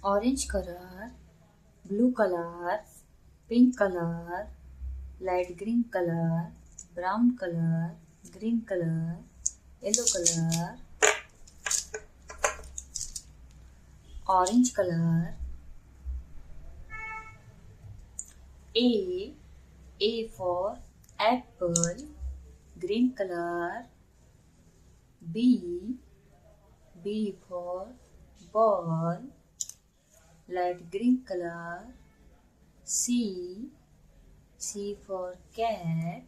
orange color, blue color, pink color, light green color, brown color, green color, yellow color, orange color. A. A for apple, green color. B. B for ball, light green color. C. C for cat,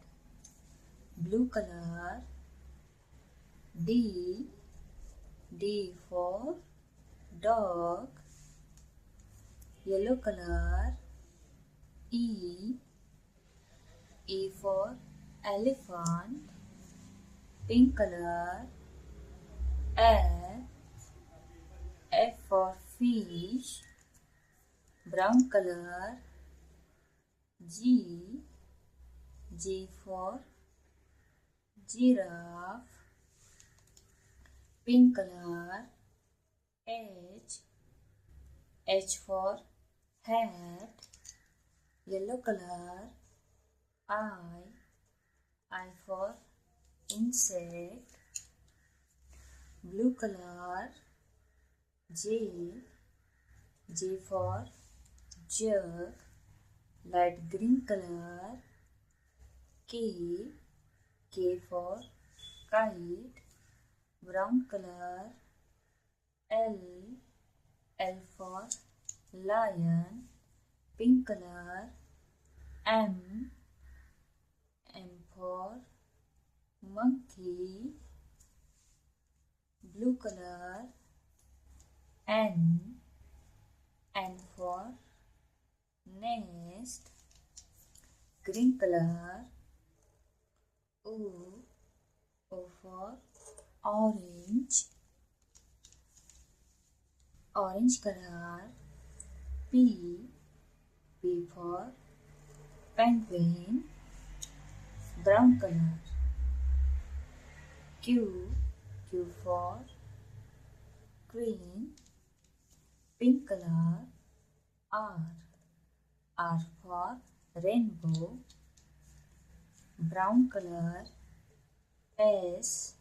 blue color. D. D for dog, yellow color. E. E for elephant, pink color. F. F for fish, brown color. G. G for giraffe, pink color. H. H for hat, yellow color. I for insect, blue color. J. J for jug, light green color. K. K for kite, brown color. L. L for lion, pink color. M. M for monkey, blue color. N. N for nest, green color. O. O for orange, orange color. P. P for penguin, brown color. Q. Q for queen, pink color. R. R for rainbow, brown color. S.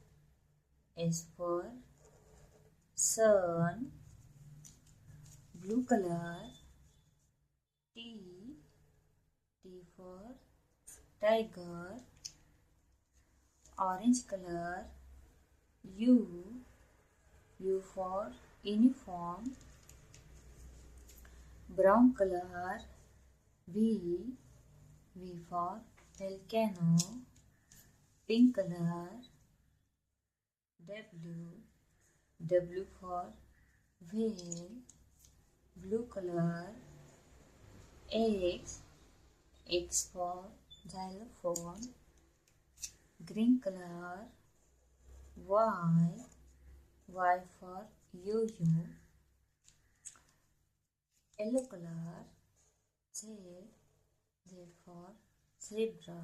S for sun, blue color. T. T for tiger, orange color. U. U for uniform, brown color. V. V for volcano, pink color. W. W for whale, blue color. X. X for xylophone, green color. Y. Y for yo-yo, yellow color. Z. Z for zebra,